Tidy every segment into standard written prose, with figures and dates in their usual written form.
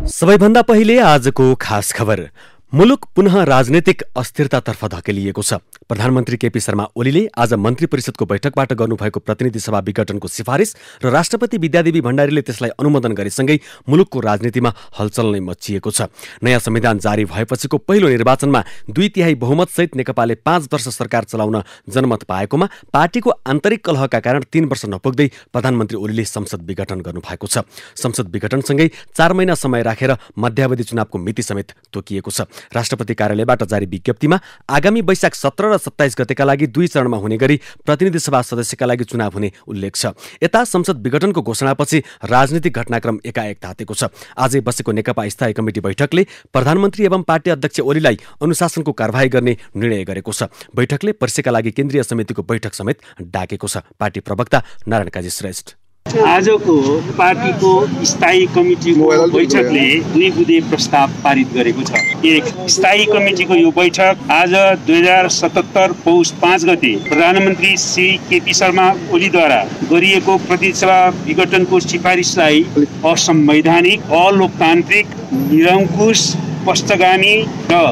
सबैभन्दा पहिले आजको खास खबर। मुलुक पुनः राजनीतिक अस्थिरतातर्फ धकेलिएको छ। प्रधानमन्त्री केपी शर्मा ओलीले आज मन्त्री परिषदको बैठकबाट गर्नुभएको प्रतिनिधि सभा विघटनको सिफारिस र राष्ट्रपति विद्यादेवी भण्डारीले त्यसलाई अनुमोदन गरेसँगै मुलुकको राजनीतिमा हलचल नै मच्चिएको छ। नयाँ संविधान जारी भएपछिको पहिलो निर्वाचनमा 2/3 बहुमतसहित नेकपाले 5 वर्ष सरकार चलाउन जनमत पाएकोमा पार्टीको आन्तरिक कलहका कारण 3 वर्ष नपुग्दै प्रधानमन्त्री ओलीले संसद विघटन गर्नुभएको छ। संसद विघटनसँगै 4 महिना समय राखेर मध्यावधि चुनावको मिति समेत तोकिएको छ। राष्ट्रपति कार्यालयबाट जारी विज्ञप्तिमा आगामी वैशाख 17 र 27 गतेका लागि 2 चरणमा हुने गरी प्रतिनिधि सभा सदस्यका लागि चुनाव हुने उल्लेख छ। यता संसद विघटनको घोषणापछि राजनीतिक घटनाक्रम एकाएक तातेको छ। आजै बसेको नेकपा स्थायी कमिटी बैठकले प्रधानमन्त्री एवं पार्टी अध्यक्ष ओलीलाई अनुशासनको कारबाही गर्ने निर्णय गरेको छ। बैठकले पर्सिका लागि केन्द्रीय समितिको बैठक समेत डाकेको छ। पार्टी प्रवक्ता नारायण काजी श्रेष्ठ। आजको पार्टीको स्थायी कमिटीको बैठकले 2 बुँदे प्रस्ताव पारित गरेको छ। एक, स्थायी कमिटीको यो बैठक आज 2077 पौष 5 गते प्रधानमन्त्री श्री केपी शर्मा ओलीद्वारा गरिएको प्रतिनिधि सभा विघटनको सिफारिसलाई असंवैधानिक, अलोकतान्त्रिक, निरङ्कुश, पक्षगामी र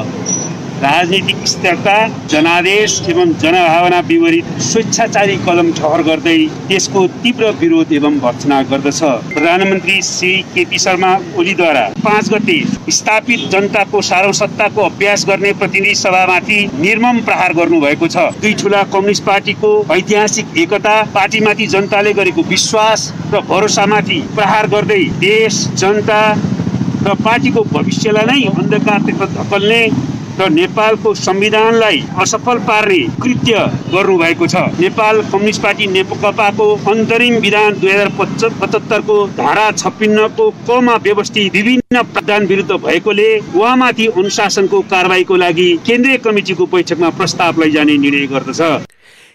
राजनीतिक स्थिरता, जनादेश एवं जनभावना विपरीत स्वेच्छाचारी कदम ठहर गर्दै त्यसको तीव्र विरोध एवं भर्त्सना गर्दछ। प्रधानमन्त्री श्री केपी शर्मा ओलीद्वारा 5 गते स्थापित जनताको सार्वसत्ताको अभ्यास गर्ने प्रतिनिधि सभामाथि निर्मम प्रहार गर्नुभएको छ। 2 ठूला कम्युनिस्ट पार्टीको ऐतिहासिक एकता, पार्टीमाथि जनताले गरेको विश्वास र भरोसामाथि प्रहार गर्दै देश, जनता र पार्टीको भविष्यलाई नै अन्धकारतर्फ धकल्ने र नेपालको संविधानलाई असफल पार्ने कृत्य गर्नुभएको छ। नेपाल कम्युनिस्ट पार्टी नेकपाको अन्तरिम विधान 2075 को धारा 56 को क मा व्यवस्थित विभिन्न प्रावधान विरुद्ध भएकोले उहाँमाथि अनुशासनको कारबाहीको लागि केन्द्रीय कमिटीको बैठकमा प्रस्ताव लैजाने निर्णय गर्दछ।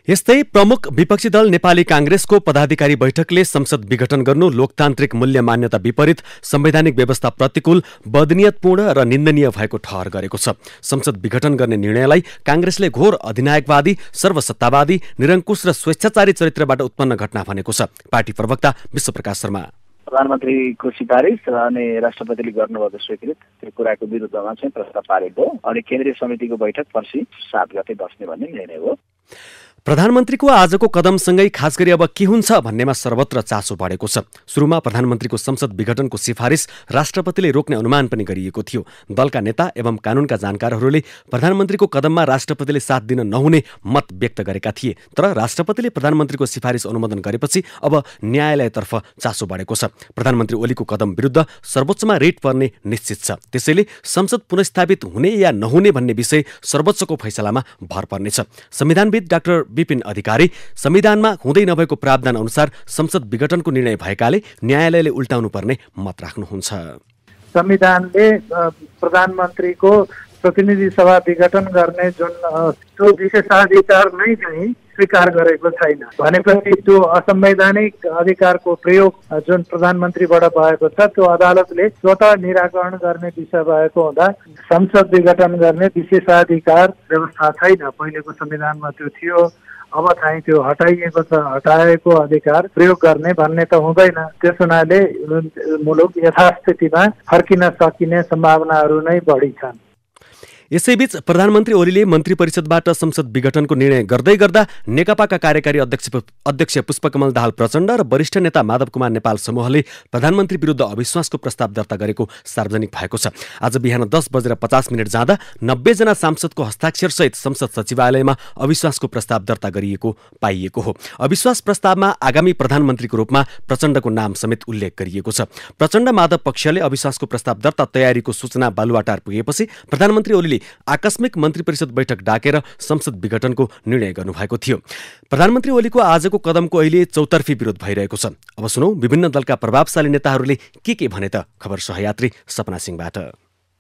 यस्तै प्रमुख विपक्षी दल नेपाली कांग्रेसको पदाधिकारी बैठकले संसद विघटन गर्नु लोकतान्त्रिक मूल्य मान्यता विपरीत, संवैधानिक व्यवस्था प्रतिकूल, बदनियतपूर्ण र निन्दनीय भएको ठहर गरेको छ। संसद विघटन गर्ने निर्णयलाई कांग्रेसले घोर अधिनायकवादी, सर्वसत्तावादी, निरङ्कुश र स्वेच्छाचारी चरित्रबाट उत्पन्न घटना भनेको छ। पार्टी प्रवक्ता विश्वप्रकाश शर्मा। प्रधानमन्त्रीको सिफारिस अनि राष्ट्रपतिले गर्नुभएको स्वीकृत त्यो कुराको विरुद्धमा चाहिँ प्रस्ताव पारेको अनि केन्द्रीय समितिको बैठक पर्सि 7 गते बस्ने भन्ने निर्णय हो। प्रधानमन्त्रीको आजको कदमसँगै खास गरी अब के हुन्छ भन्नेमा सर्वत्र चासो बढेको छ। सुरुमा प्रधानमन्त्रीको संसद विघटनको सिफारिस राष्ट्रपतिले रोक्ने अनुमान पनि गरिएको थियो। दलका नेता एवं कानूनका जानकारहरूले प्रधानमन्त्रीको कदममा राष्ट्रपतिले साथ दिन नहुने मत व्यक्त गरेका थिए। तर राष्ट्रपतिले प्रधानमन्त्रीको सिफारिस अनुमोदन गरेपछि अब न्यायालयतर्फ चासो बढेको छ। प्रधानमन्त्री ओलीको कदम विरुद्ध सर्वोच्चमा रिट पर्ने निश्चित छ। त्यसैले संसद पुनर्स्थापित हुने या नहुने भन्ने विषय सर्वोच्चको फैसलामा भर पर्नेछ। संविधानविद डाक्टर विपिन अधिकारी संविधानमा हुँदै नभएको प्रावधान अनुसार संसद विघटनको निर्णय भएकाले न्यायालयले उल्टाउनु पर्ने मत राख्नुहुन्छ। संविधानले प्रधानमन्त्रीको प्रतिनिधि सभा विघटन गर्ने जुन त्यो विशेषाधिकार नै चाहिँ स्वीकार गरेको छैन भनेपछि त्यो असंवैधानिक अधिकारको प्रयोग जुन प्रधानमन्त्रीबाट भएको छ त्यो अदालतले स्वतः निराकरण गर्ने विषय भएको हुँदा संसद विघटन गर्ने विशेषाधिकार व्यवस्था छैन। पहिलेको संविधानमा त्यो थियो, अब चाहिँ त्यो हटाइएको छ। हटाएको अधिकार प्रयोग गर्ने भन्ने त हुँदैन। त्यस हुनाले मुलुक यथास्थितिमा फर्किन सकिने सम्भावनाहरू नै बढी छन्। यसैबीच प्रधानमन्त्री ओलीले मन्त्री परिषदबाट संसद विघटनको निर्णय गर्दै गर्दा नेकपाका कार्यकारी अध्यक्ष पुष्पकमल दाहाल प्रचण्ड र वरिष्ठ नेता माधव कुमार नेपाल समूहले प्रधानमन्त्री विरुद्ध अविश्वासको प्रस्ताव दर्ता गरेको सार्वजनिक भएको छ। आज बिहान 10:50 जाँदा 90 जना सांसदको हस्ताक्षरसहित संसद सचिवालयमा अविश्वासको प्रस्ताव दर्ता गरिएको पाइएको हो। अविश्वास प्रस्तावमा आगामी प्रधानमन्त्रीको रूपमा प्रचण्डको नाम समेत उल्लेख गरिएको छ। प्रचण्ड माधव पक्षले अविश्वासको प्रस्ताव दर्ता तयारीको सूचना बालुवाटार पुगेपछि प्रधानमन्त्री ओलीले आकस्मिक मन्त्री परिषद बैठक डाकेर संसद विघटनको निर्णय गर्नुभएको थियो। प्रधानमन्त्री ओलीको आजको कदमको अहिले चौतर्फी विरोध भइरहेको छ। अब सुनौ विभिन्न दलका प्रभावशाली नेताहरूले के भने त। खबर सहयात्री सपना सिंहबाट।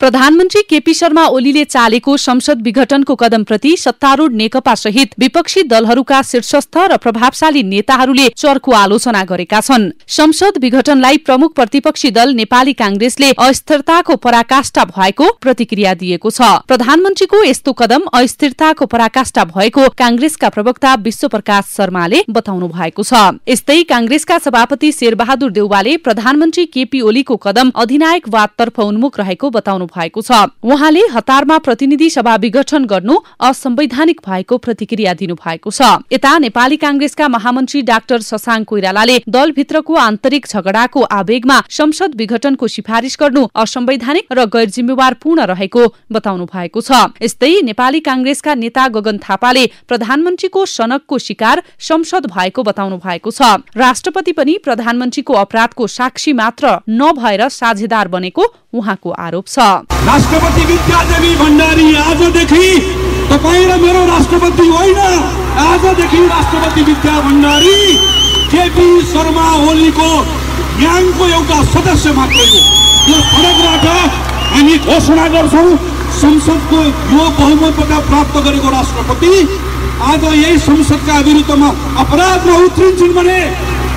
प्रधानमन्त्री केपी शर्मा ओलीले चालेको संसद विघटनको कदमप्रति सत्तारूढ नेकपा सहित विपक्षी दलहरूका शीर्षस्थ र प्रभावशाली नेताहरूले चर्को आलोचना गरेका छन्। संसद विघटनलाई प्रमुख प्रतिपक्षी दल नेपाली कांग्रेसले अस्थिरताको पराकाष्ठा भएको प्रतिक्रिया दिएको छ। प्रधानमन्त्रीको यस्तो कदम अस्थिरताको पराकाष्ठा भएको कांग्रेसका प्रवक्ता विश्वप्रकाश शर्माले बताउनु भएको छ। यस्तै कांग्रेसका सभापति शेरबहादुर देउवाले प्रधानमन्त्री केपी ओलीको कदम अधिनायकवादतर्फ उन्मुख रहेको बताउनु भएको छ। उहाँले हतारमा प्रतिनिधि सभा विघटन गर्नु असंवैधानिक भएको प्रतिक्रिया दिनु भएको छ। यता नेपाली कांग्रेसका महामन्त्री डाक्टर शशाङ्क कोइरालाले दलभित्रको आन्तरिक झगडाको आवेगमा संसद विघटनको सिफारिश गर्नु असंवैधानिक र गैर जिम्मेवारपूर्ण रहेको बताउनु भएको छ। यस्तै नेपाली कांग्रेसका नेता गगन थापाले प्रधानमन्त्रीको सनकको शिकार संसद भएको बताउनु भएको छ। राष्ट्रपति पनि प्रधानमन्त्रीको अपराधको साक्षी मात्र नभएर साझेदार बनेको उहाँको आरोप छ। राष्ट्रपति विद्यादेवी भण्डारी आजदेखि तपाईं र मेरो राष्ट्रपति होइन, आजदेखि राष्ट्रपति विद्या भण्डारी केपी शर्मा ओलीको ग्याङको एउटा सदस्य मात्रै हो। यो सडकबाट हामी घोषणा गर्छौं, संसदको यो बहुमतबाट प्राप्त गरेको राष्ट्रपति आज यही संसदका विरुद्धमा अपराधमा उत्रिन्छन् भने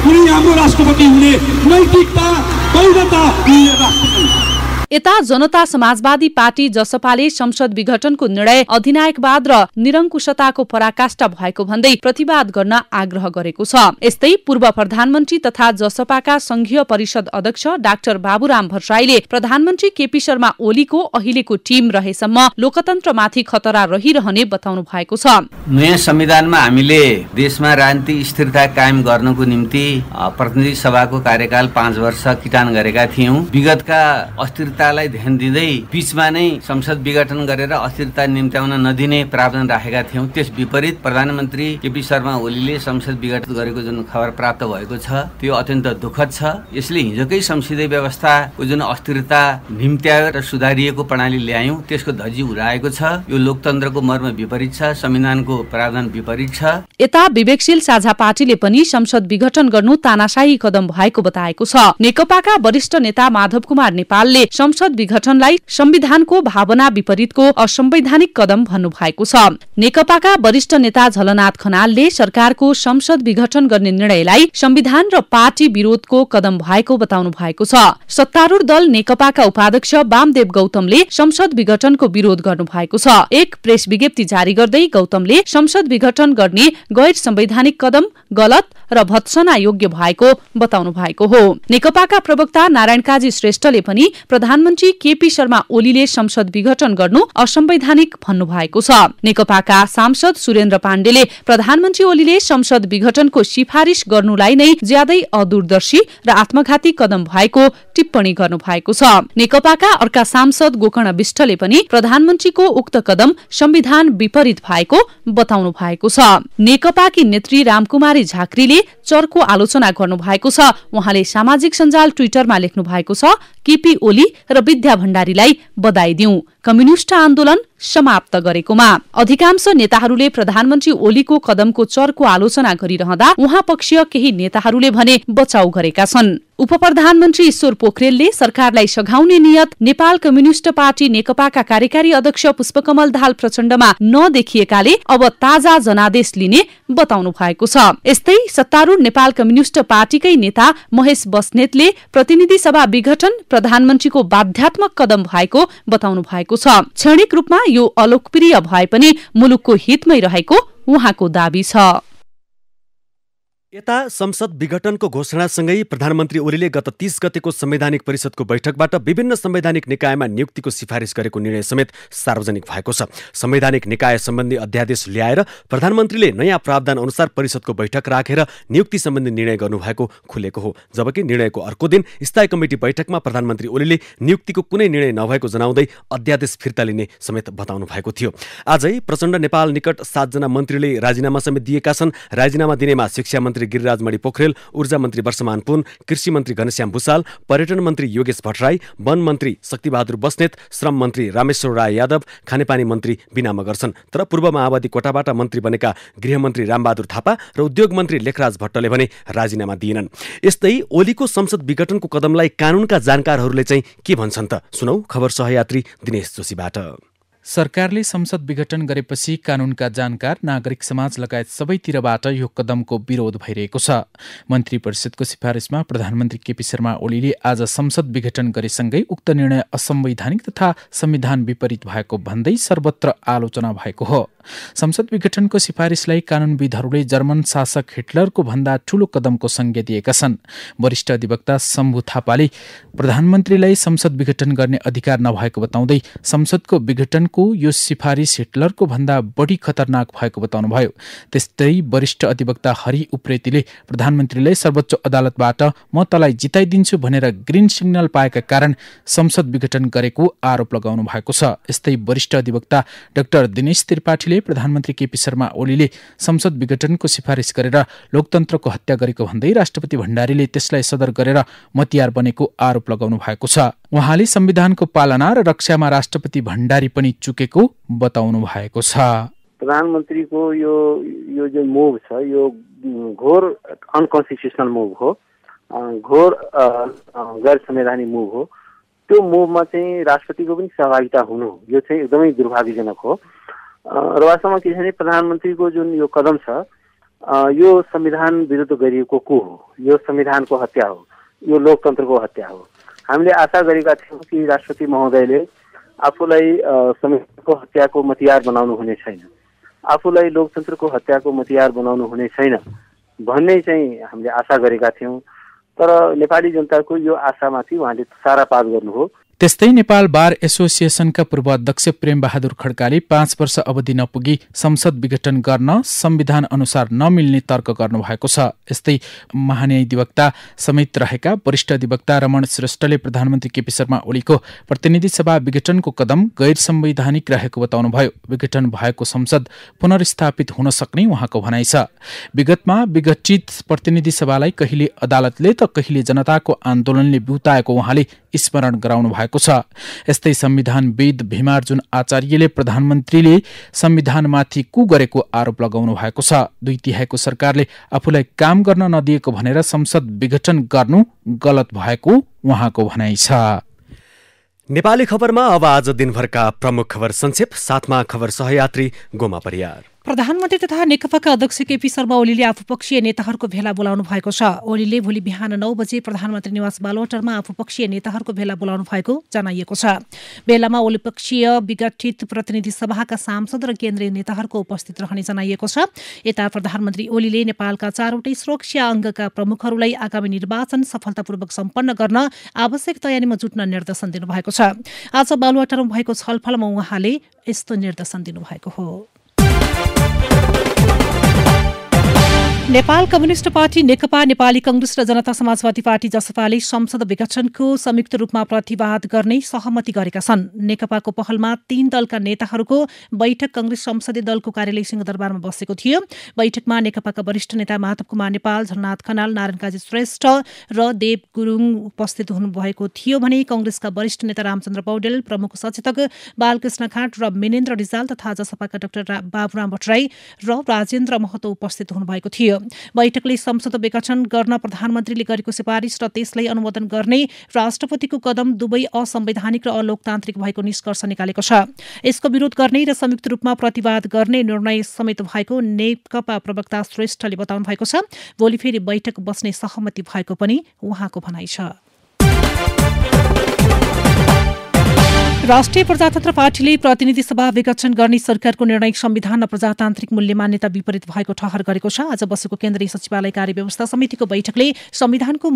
कुनै हाम्रो राष्ट्रपति हुने नैतिकता वैधता हुने राष्ट्रपति। यता जनता समाजवादी पार्टी जसपाले संसद विघटनको निर्णय अधिनायकवाद र निरंकुशताको पराकाष्ठा भएको भन्दै प्रतिवाद गर्न आग्रह गरेको छ। यस्तै पूर्व प्रधानमन्त्री तथा जसपाका संघीय परिषद अध्यक्ष डाक्टर बाबुराम भट्टराईले प्रधानमन्त्री केपी शर्मा ओलीको अहिलेको टिम रहेसम्म लोकतन्त्रमाथि खतरा रहिरहने बताउनु भएको छ। नयाँ संविधानमा हामीले देशमा राजनीतिक स्थिरता कायम गर्नको निम्ति प्रतिनिधि सभाको कार्यकाल 5 वर्ष किटान गरेका थियौं। विगतका अस्थिरतालाई ध्यान दिँदै बीचमा नै संसद विघटन गरेर अस्थिरता निम्त्याउन नदिने प्रावधान राखेका थियौं। त्यस विपरीत प्रधानमन्त्री केपी शर्मा ओलीले संसद विघटन गरेको जुन खबर प्राप्त भएको छ त्यो अत्यन्त दुःखद छ। यसले हिजोकै संसदीय व्यवस्थाको जुन अस्थिरता निम्त्यायो र सुधारिएको प्रणाली ल्यायौं त्यसको धजी उडाएको छ। यो लोकतन्त्रको मर्म विपरीत छ, संविधानको प्रावधान विपरीत छ। यता विवेकशील साझा पार्टीले पनि संसद विघटन गर्नु तानाशाही कदम भएको बताएको छ। नेकपाका वरिष्ठ नेता माधव कुमार नेपालले संसद विघटनलाई संविधानको भावना विपरीतको असंवैधानिक कदम भन्नु भएको छ। नेकपाका वरिष्ठ नेता झलनाथ खनालले सरकारको संसद विघटन गर्ने निर्णयलाई संविधान र पार्टी विरोधको कदम भएको बताउनु भएको छ। सत्तारूढ दल नेकपाका उपाध्यक्ष वामदेव गौतमले संसद विघटनको विरोध गर्नु भएको छ। एक प्रेस विज्ञप्ति जारी गर्दै गौतमले संसद विघटन गर्ने गैर संवैधानिक कदम गलत र भत्सना योग्य भएको बताउनु भएको हो। नेकपाका प्रवक्ता नारायण काजी श्रेष्ठले पनि प्रधानमन्त्री केपी शर्मा ओलीले संसद विघटन गर्नु असंवैधानिक भन्नु भएको छ। नेकपाका सांसद सुरेन्द्र पाण्डेले प्रधानमन्त्री ओलीले संसद विघटनको सिफारिश गर्नुलाई नै ज्यादै अदूरदर्शी र आत्मघाती कदम भएको टिप्पणी गर्नु भएको छ। नेकपाका अर्का सांसद गोकर्ण विष्टले पनि प्रधानमन्त्रीको उक्त कदम संविधान विपरीत भएको बताउनु भएको छ। नेकपाकी नेत्री रामकुमारी झाँक्रीले चर्को आलोचना गर्नु भएको छ। उहाँले सामाजिक सञ्जाल ट्विटरमा लेख्नु भएको छ, केपी ओली र विद्या भण्डारीलाई बधाई दिउँ, कम्युनिष्ट आन्दोलन समाप्त गरेकोमा। अधिकांश नेताहरूले प्रधानमन्त्री ओलीको कदमको चर्को आलोचना गरिरहँदा उहाँ पक्षीय केही नेताहरूले भने बचाउ गरेका छन्। उपप्रधानमन्त्री ईश्वर पोखरेलले सरकारलाई सघाउने नियत नेपाल कम्युनिष्ट पार्टी नेकपाका कार्यकारी अध्यक्ष पुष्पकमल दाहाल प्रचण्डमा नदेखिएकाले अब ताजा जनादेश लिने बताउनु भएको छ। यस्तै सत्तारूढ नेपाल कम्युनिष्ट पार्टीकै नेता महेश बस्नेतले प्रतिनिधि सभा विघटन प्रधानमन्त्रीको बाध्यात्मक कदम भएको बताउनु भएको छ। क्षणिक रूपमा यो अलोकप्रिय भए पनि मुलुकको हितमै रहेको उहाँको दाबी छ। यता संसद विघटनको घोषणासँगै प्रधानमन्त्री ओलीले गत 30 गतेको संवैधानिक परिषदको बैठकबाट विभिन्न संवैधानिक निकायमा नियुक्तिको सिफारिस गरेको निर्णय समेत सार्वजनिक भएको छ। संवैधानिक निकाय सम्बन्धी अध्यादेश ल्याएर प्रधानमन्त्रीले नयाँ प्रावधान अनुसार परिषदको बैठक राखेर नियुक्ति सम्बन्धी निर्णय गर्नुभएको खुलेको हो। जबकि निर्णयको अर्को दिन स्थायी कमिटी बैठकमा प्रधानमन्त्री ओलीले नियुक्तिको कुनै निर्णय नभएको जनाउँदै अध्यादेश फिर्ता लिने समेत बताउनु भएको थियो। आजै प्रचण्ड नेपाल निकट 7 जना मन्त्रीले राजीनामा समेत दिएका छन्। राजीनामा दिनेमा शिक्षा मन्त्री मन्त्री गिरिराजमणि पोखरेल, ऊर्जा मन्त्री वर्षमान पुन, कृषि मन्त्री घनश्याम भुसाल, पर्यटन मन्त्री योगेश भट्टराई, वन मन्त्री शक्तिबहादुर बस्नेत, श्रम मन्त्री रामेश्वर राय यादव, खानेपानी मन्त्री बिना मगर छन्। तर पूर्व माओवादी कोटाबाट मन्त्री बनेका गृहमन्त्री रामबहादुर थापा र उद्योग मन्त्री लेखराज भट्टले भने राजीनामा दिएनन्। यस्तै ओलीको संसद विघटनको कदमलाई कानूनका जानकारहरूले चाहिँ के भन्छन् त? सुनौ खबर सहयात्री दिनेश जोशीबाट। सरकारले संसद विघटन गरेपछि कानूनका जानकार, नागरिक समाज लगायत सबैतिरबाट यो कदमको विरोध भइरहेको छ। मन्त्री परिषदको सिफारिसमा प्रधानमन्त्री केपी शर्मा ओलीले आज संसद विघटन गरेसँगै उक्त निर्णय असंवैधानिक तथा संविधान विपरीत भएको भन्दै सर्वत्र आलोचना भएको हो। संसद विघटनको सिफारिसलाई कानूनविदहरूले जर्मन शासक हिटलरको भन्दा ठूलो कदमको संज्ञा दिएका छन्। वरिष्ठ अधिवक्ता शम्भु थापाले प्रधानमन्त्रीलाई संसद विघटन गर्ने अधिकार नभएको बताउँदै संसदको विघटनको यो सिफारिस हिटलरको भन्दा बढी खतरनाक भएको बताउनुभयो। त्यस्तै वरिष्ठ अधिवक्ता हरि उप्रेतीले प्रधानमन्त्रीलाई सर्वोच्च अदालतबाट म तँलाई जिताइदिन्छु भनेर ग्रीन सिग्नल पाएका कारण संसद विघटन गरेको आरोप लगाउनु भएको छ। यस्तै वरिष्ठ अधिवक्ता डाक्टर दिनेश त्रिपाठीले प्रधानमन्त्री केपी शर्मा ओलीले संसद विघटनको सिफारिस गरेर लोकतन्त्रको हत्या गरेको भन्दै राष्ट्रपति भण्डारीले त्यसलाई सदर गरेर मतियार बनेको आरोप लगाउनु भएको छ। उहाँले संविधानको पालना र रक्षामा राष्ट्रपति भण्डारी पनि चुकेको बताउनु भएको छ। प्रधानमन्त्रीको यो जो मुभ छ यो घोर अनकन्स्टिट्युसनल मुभ हो, घोर गैर संवैधानिक मुभ हो। त्यो मुभमा चाहिँ राष्ट्रपतिको पनि सहभागिता हुनु यो चाहिँ एकदमै दुर्भाग्यजनक हो। र वास्तवमा के छ भने प्रधानमन्त्रीको जुन यो कदम छ यो संविधान विरुद्ध गरिएको को हो, यो संविधानको हत्या हो, यो लोकतन्त्रको हत्या हो। हामीले आशा गरेका थियौँ कि राष्ट्रपति महोदयले आफूलाई संविधानको हत्याको मतियार बनाउनु हुने छैन, आफूलाई लोकतन्त्रको हत्याको मतियार बनाउनु हुने छैन भन्ने चाहिँ हामीले आशा गरेका थियौँ। तर नेपाली जनताको यो आशामाथि उहाँले सारापात गर्नु हो। त्यस्तै नेपाल बार एसोसिएसनका पूर्व अध्यक्ष प्रेम बहादुर खड्काले 5 वर्ष अवधि नपुगी संसद विघटन गर्न संविधान अनुसार नमिल्ने तर्क गर्नुभएको छ। यस्तै महान्यायाधिवक्ता समेत रहेका वरिष्ठ अधिवक्ता रमण श्रेष्ठले प्रधानमन्त्री केपी शर्मा ओलीको प्रतिनिधि सभा विघटनको कदम गैर संवैधानिक रहेको बताउनुभयो। विघटन भएको संसद पुनर्स्थापित हुन सक्ने उहाँको भनाइ छ। विगतमा विघटित प्रतिनिधि सभालाई कहिले अदालतले त कहिले जनताको आन्दोलनले बिउताएको उहाँले स्मरण गराउनु भएको छ। यस्तै संविधानविद भीमार्जुन आचार्यले प्रधानमन्त्रीले संविधानमाथि कु गरेको आरोप लगाउनु भएको छ। 2 तिहाईको सरकारले आफूलाई काम गर्न नदिएको भनेर संसद विघटन गर्नु गलत भएको उहाँको भनाइ छ। नेपाली खबरमा अब आज दिनभरका प्रमुख खबर संक्षेप, साथमा खबर सहयात्री गोमा परियार। प्रधानमन्त्री तथा नेकपाका अध्यक्ष केपी शर्मा ओलीले आफूपक्षीय नेताहरूको भेला बोलाउनु भएको छ। ओलीले भोलि बिहान 9 बजे प्रधानमन्त्री निवास बालुवाटारमा आफूपक्षीय नेताहरूको भेला बोलाउनु भएको जनाइएको छ। भेलामा ओलीपक्षीय विघटित प्रतिनिधि सभाका सांसद र केन्द्रीय नेताहरूको उपस्थित रहने जनाइएको छ। यता प्रधानमन्त्री ओलीले नेपालका 4वटै सुरक्षा अङ्गका प्रमुखहरूलाई आगामी निर्वाचन सफलतापूर्वक सम्पन्न गर्न आवश्यक तयारीमा जुट्न निर्देशन दिनुभएको छ। आज बालुवाटारमा भएको छलफलमा उहाँले यस्तो निर्देशन दिनुभएको हो। नेपाल कम्युनिष्ट पार्टी नेकपा, नेपाली कांग्रेस र जनता समाजवादी पार्टी जसपाले संसद विघटनको संयुक्त रूपमा प्रतिवाद गर्ने सहमति गरेका छन्। नेकपाको पहलमा 3 दलका नेताहरूको बैठक कांग्रेस संसदीय दलको कार्यालय सिंहदरबारमा बसेको थियो। बैठकमा नेकपाका वरिष्ठ नेता माधव कुमार नेपाल, झलनाथ खनाल, नारायण काजी श्रेष्ठ र देव गुरुङ उपस्थित हुनुभएको थियो भने कांग्रेसका वरिष्ठ नेता रामचन्द्र पौडेल, प्रमुख सचेतक बालकृष्ण खाँट र मिनेन्द्र रिजाल तथा जसपाका डाक्टर बाबुराम भट्टराई र राजेन्द्र महतो उपस्थित हुनुभएको थियो। बैठकले संसद विघटन गर्न प्रधानमन्त्रीले गरेको सिफारिस र त्यसलाई अनुमोदन गर्ने राष्ट्रपतिको कदम दुवै असंवैधानिक र अलोकतान्त्रिक भएको निष्कर्ष निकालेको छ। यसको विरोध गर्ने र संयुक्त रूपमा प्रतिवाद गर्ने निर्णय समेत भएको नेकपा प्रवक्ता श्रेष्ठले बताउनु भएको छ। भोलि फेरि बैठक बस्ने सहमति भएको पनि उहाँको भनाइ छ। राष्ट्रिय प्रजातन्त्र पार्टीले प्रतिनिधि सभा विघटन गर्ने सरकारको निर्णय संविधान र प्रजातान्त्रिक मूल्य मान्यता विपरीत भएको ठहर गरेको छ। आज बसेको केन्द्रीय सचिवालय कार्यव्यवस्था समितिको बैठकले संविधानले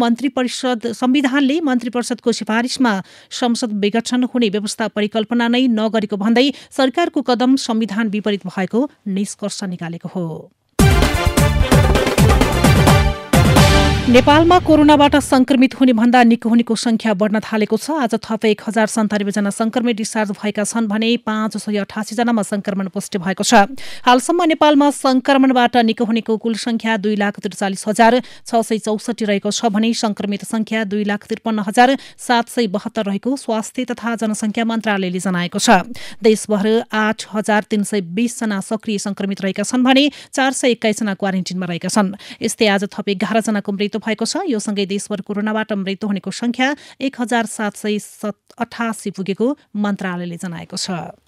मन्त्री परिषदको सिफारिसमा संसद विघटन हुने व्यवस्था परिकल्पना नै नगरेको भन्दै सरकारको कदम संविधान विपरीत भएको निष्कर्ष निकालेको हो। नेपालमा कोरोनाबाट संक्रमित हुने भन्दा निको हुनेको संख्या बढ्न थालेको छ। आज थप 1097 जना संक्रमित डिस्चार्ज भएका छन् भने 588 जनामा संक्रमण पुष्टि भएको छ। हालसम्म नेपालमा संक्रमणबाट निको हुनेको कुल संख्या 2,43,664 रहेको छ भने संक्रमित संख्या 2,53,772 रहेको स्वास्थ्य तथा जनसंख्या मन्त्रालयले जनाएको छ। देशभर 8,320 जना सक्रिय संक्रमित रहेका छन् भने 421 जना क्वारेन्टिनमा रहेका छन्। यस्तै आज थप 11 जनाको मृत्यु भएको छ। यो सँगै देशभर कोरोनाबाट मृत्यु हुनेको संख्या 1,788 पुगेको मन्त्रालयले जनाएको छ।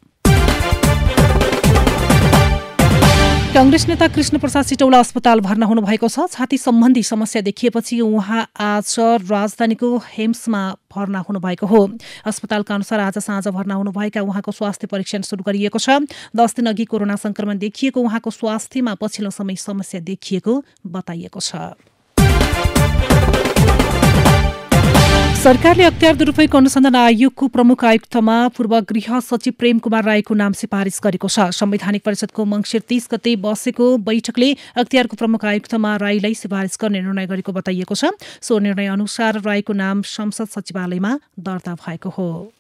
कांग्रेस नेता कृष्ण प्रसाद सिटौला अस्पताल भर्ना हुनुभएको छ। छाती सम्बन्धी समस्या देखिएपछि उहाँ आज राजधानीको हेम्समा भर्ना हुनुभएको हो। अस्पतालका अनुसार आज साँझ भर्ना हुनुभएका उहाँको स्वास्थ्य परीक्षण सुरु गरिएको छ। 10 दिन अघि कोरोना संक्रमण देखिएको उहाँको स्वास्थ्यमा पछिल्लो समय समस्या देखिएको बताइएको छ। सरकारले अख्तियार दुरूपयोग अनुसन्धान आयोगको प्रमुख आयुक्तमा पूर्व गृह सचिव प्रेम कुमार राईको नाम सिफारिस गरेको छ। संवैधानिक परिषदको मङ्सिर 30 गते बसेको बैठकले अख्तियारको प्रमुख आयुक्तमा राईलाई सिफारिस गर्ने निर्णय गरेको बताइएको छ। सो निर्णय अनुसार राईको नाम संसद सचिवालयमा दर्ता भएको हो।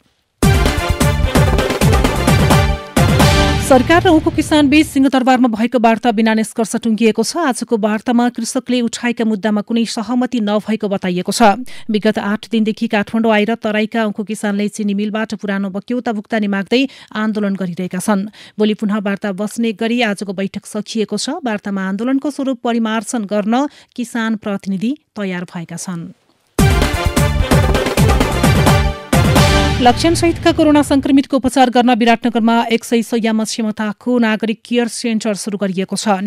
सरकार र उखु किसान बीच सिंहदरबारमा भएको वार्ता बिना निष्कर्ष टुङ्गिएको छ। आजको वार्तामा कृषकले उठाएका मुद्दामा कुनै सहमति नभएको बताइएको छ। विगत 8 दिनदेखि काठमाडौँ आएर तराईका उखु किसानले चिनी मिलबाट पुरानो बक्यौता भुक्तानी माग्दै आन्दोलन गरिरहेका छन्। भोलि पुनः वार्ता बस्ने गरी आजको बैठक सकिएको छ। वार्तामा आन्दोलनको स्वरूप परिमार्जन गर्न किसान प्रतिनिधि तयार भएका छन्। लक्षणसहितका कोरोना संक्रमितको उपचार गर्न विराटनगरमा 100 शय्यामा क्षमताको नागरिक केयर सेन्टर सुरु गरिएको छ।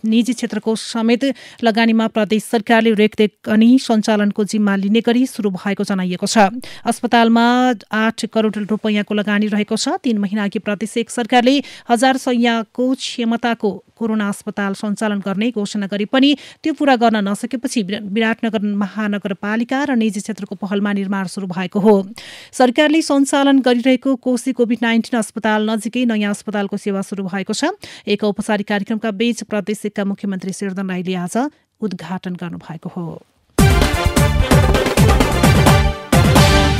निजी क्षेत्रको समेत लगानीमा प्रदेश सरकारले रेखदेख अनि सञ्चालनको जिम्मा लिने गरी सुरु भएको जनाइएको छ। अस्पतालमा 8 करोड रुपैयाँको लगानी रहेको छ। 3 महिना अघि प्रदेश सरकारले 1000 शय्याको क्षमताको कोरोना अस्पताल सञ्चालन गर्ने घोषणा गरे पनि त्यो पूरा गर्न नसकेपछि विराटनगर महानगरपालिका र निजी क्षेत्रको पहलमा निर्माण सुरु भएको हो। सरकारले सञ्चालन गरिरहेको कोशी कोभिड-19 अस्पताल नजिकै नयाँ अस्पतालको सेवा सुरु भएको छ। एक औपचारिक कार्यक्रमका बीच प्रदेशका मुख्यमन्त्री शेरधन राईले आज उद्घाटन गर्नुभएको हो।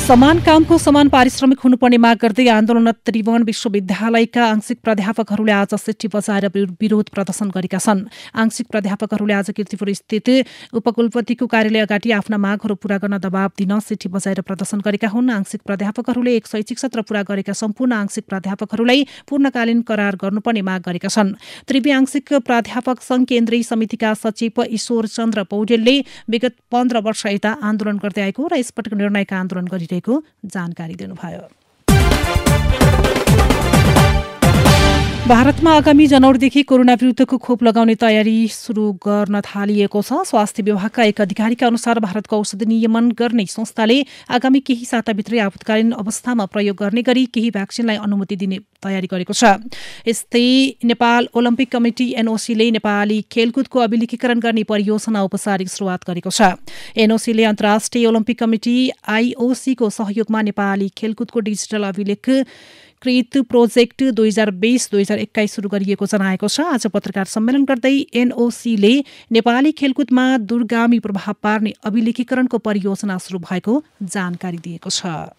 समान कामको समान पारिश्रमिक हुनुपर्ने माग गर्दै आन्दोलनरत त्रिभुवन विश्वविद्यालयका आंशिक प्राध्यापकहरूले आज सिट्टी बजाएर विरोध प्रदर्शन गरेका छन्। आंशिक प्राध्यापकहरूले आज कीर्तिपुर स्थित उपकुलपतिको कार्यालय अगाडि आफ्ना मागहरू पूरा गर्न दबाव दिन सिट्टी बजाएर प्रदर्शन गरेका हुन्। आंशिक प्राध्यापकहरूले एक शैक्षिक सत्र पूरा गरेका सम्पूर्ण आंशिक प्राध्यापकहरूलाई पूर्णकालीन करार गर्नुपर्ने माग गरेका छन्। त्रिवी आंशिक प्राध्यापक संघ केन्द्रीय समितिका सचिव ईश्वर चन्द्र पौडेलले विगत 15 वर्ष यता आन्दोलन गर्दै आएको र यसपटक निर्णायक आन्दोलन गरिरहेको जानकारी दिनुभयो। भारतमा आगामी जनवरीदेखि कोरोना विरुद्धको खोप लगाउने तयारी सुरु गर्न थालिएको छ। स्वास्थ्य विभागका एक अधिकारीका अनुसार भारतको औषधि नियमन गर्ने संस्थाले आगामी केही साताभित्रै आपतकालीन अवस्थामा प्रयोग गर्ने गरी केही भ्याक्सिनलाई अनुमति दिने तयारी गरेको छ। यस्तै नेपाल ओलम्पिक कमिटी एनओसीले नेपाली खेलकुदको अभिलेखीकरण गर्ने परियोजना औपचारिक सुरुवात गरेको छ। एनओसीले अन्तर्राष्ट्रिय ओलम्पिक कमिटी आईओसीको सहयोगमा नेपाली खेलकुदको डिजिटल अभिलेख कृत प्रोजेक्ट 2020-2021 सुरु गरिएको जनाएको छ। आज पत्रकार सम्मेलन गर्दै एनओसीले नेपाली खेलकुदमा दूरगामी प्रभाव पार्ने अभिलेखीकरणको परियोजना सुरु भएको जानकारी दिएको छ।